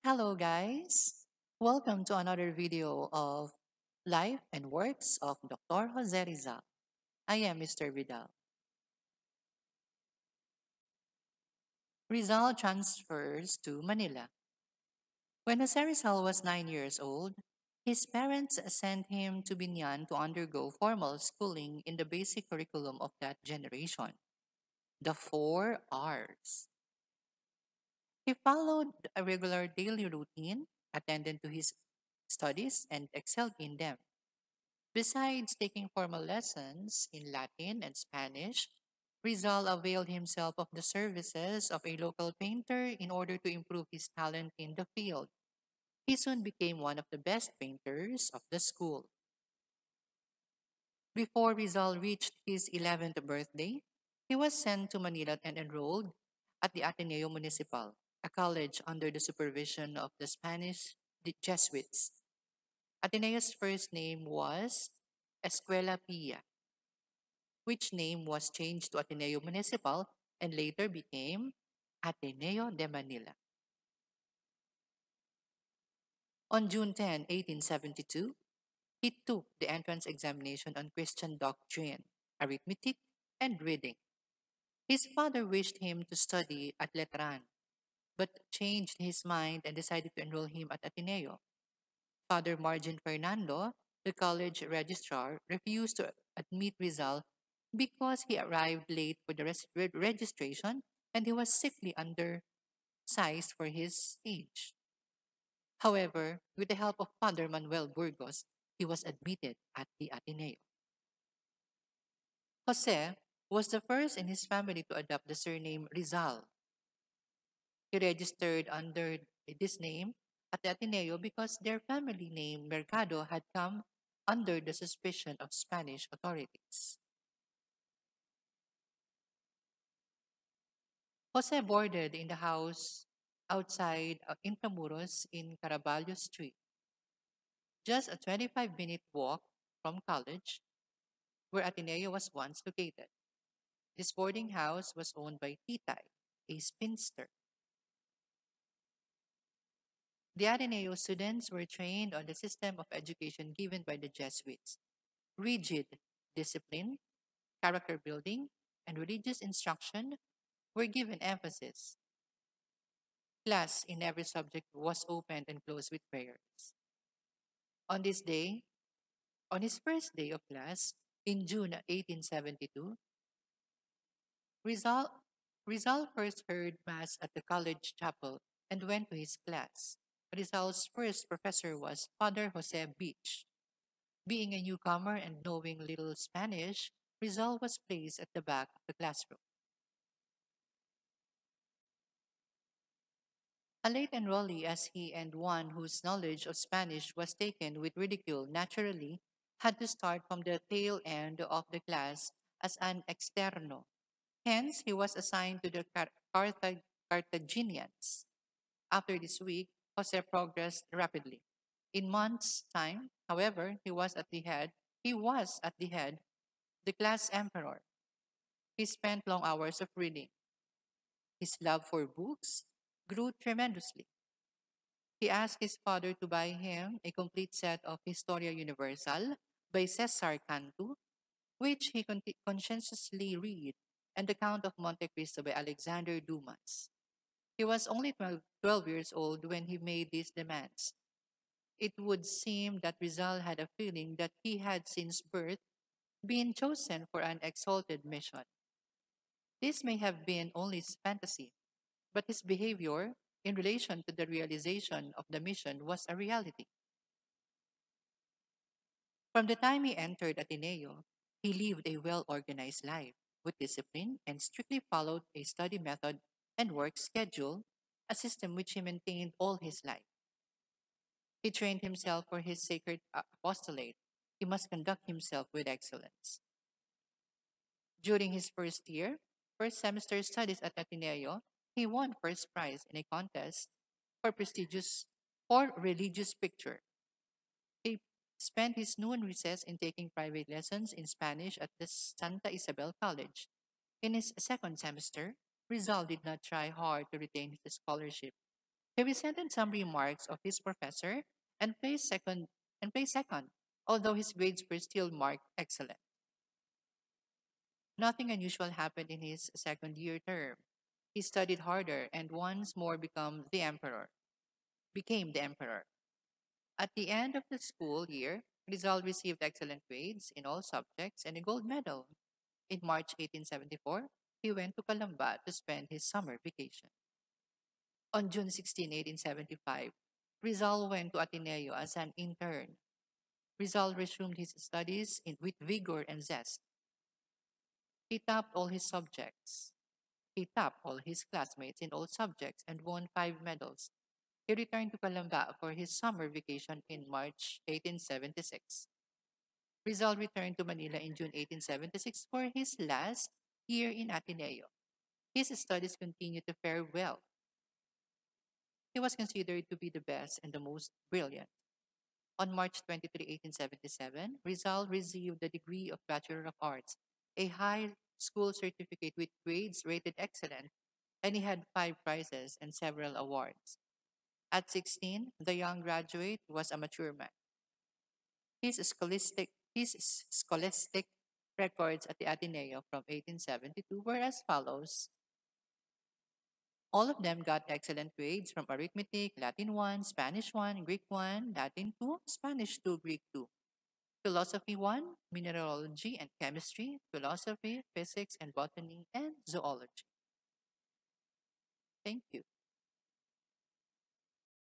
Hello, guys. Welcome to another video of Life and Works of Dr. Jose Rizal. I am Mr. Vidal. Rizal transfers to Manila. When Jose Rizal was 9 years old, his parents sent him to Binyan to undergo formal schooling in the basic curriculum of that generation, the 4 R's. He followed a regular daily routine, attended to his studies, and excelled in them. Besides taking formal lessons in Latin and Spanish, Rizal availed himself of the services of a local painter in order to improve his talent in the field. He soon became one of the best painters of the school. Before Rizal reached his 11th birthday, he was sent to Manila and enrolled at the Ateneo Municipal, a college under the supervision of the Spanish Jesuits. Ateneo's first name was Escuela Pia, which name was changed to Ateneo Municipal and later became Ateneo de Manila. On June 10, 1872, he took the entrance examination on Christian doctrine, arithmetic, and reading. His father wished him to study at Letran, but changed his mind and decided to enroll him at Ateneo. Father Margin Fernando, the college registrar, refused to admit Rizal because he arrived late for the registration and he was simply undersized for his age. However, with the help of Father Manuel Burgos, he was admitted at the Ateneo. Jose was the first in his family to adopt the surname Rizal. He registered under this name at the Ateneo because their family name Mercado had come under the suspicion of Spanish authorities. Jose boarded in the house outside Intramuros in Caraballo Street, just a 25-minute walk from college, where Ateneo was once located. This boarding house was owned by Titay, a spinster. The Ateneo students were trained on the system of education given by the Jesuits: rigid discipline, character building, and religious instruction were given emphasis. Class in every subject was opened and closed with prayers. On this day, on his first day of class, in June 1872, Rizal, Rizal first heard Mass at the college chapel and went to his class. Rizal's first professor was Father Jose Beach. Being a newcomer and knowing little Spanish, Rizal was placed at the back of the classroom. A late enrollee as he and one whose knowledge of Spanish was taken with ridicule naturally had to start from the tail end of the class as an externo. Hence, he was assigned to the Carthaginians. After this week, Jose progressed rapidly. In months' time, however, he was at the head, the class emperor. He spent long hours of reading. His love for books grew tremendously. He asked his father to buy him a complete set of Historia Universal by Cesar Cantu, which he conscientiously read, and the Count of Monte Cristo by Alexander Dumas. He was only 12 years old when he made these demands. It would seem that Rizal had a feeling that he had since birth been chosen for an exalted mission. This may have been only his fantasy, but his behavior in relation to the realization of the mission was a reality. From the time he entered Ateneo, he lived a well organized life with discipline and strictly followed a study method and work schedule, a system which he maintained all his life. He trained himself for his sacred apostolate. He must conduct himself with excellence. During his first semester studies at Ateneo, he won first prize in a contest for prestigious for religious picture. He spent his noon recess in taking private lessons in Spanish at the Santa Isabel College. In his second semester, Rizal did not try hard to retain his scholarship. He resented some remarks of his professor and placed second, although his grades were still marked excellent. Nothing unusual happened in his second year term. He studied harder and once more became the emperor. At the end of the school year, Rizal received excellent grades in all subjects and a gold medal. In March 1874, he went to Calamba to spend his summer vacation. On June 16, 1875, Rizal went to Ateneo as an intern. Rizal resumed his studies with vigor and zest. He topped all his subjects. He topped all his classmates in all subjects and won 5 medals. He returned to Calamba for his summer vacation in March 1876. Rizal returned to Manila in June 1876 for his last year in Ateneo. His studies continued to fare well. He was considered to be the best and the most brilliant. On March 23, 1877, Rizal received the degree of Bachelor of Arts, a high school certificate with grades rated excellent, and he had 5 prizes and several awards. At 16, the young graduate was a mature man. His scholastic records at the Ateneo from 1872 were as follows. All of them got excellent grades from arithmetic, Latin 1, Spanish 1, Greek 1, Latin 2, Spanish 2, Greek 2, Philosophy 1, Mineralogy and Chemistry, Philosophy, Physics and Botany, and Zoology. Thank you.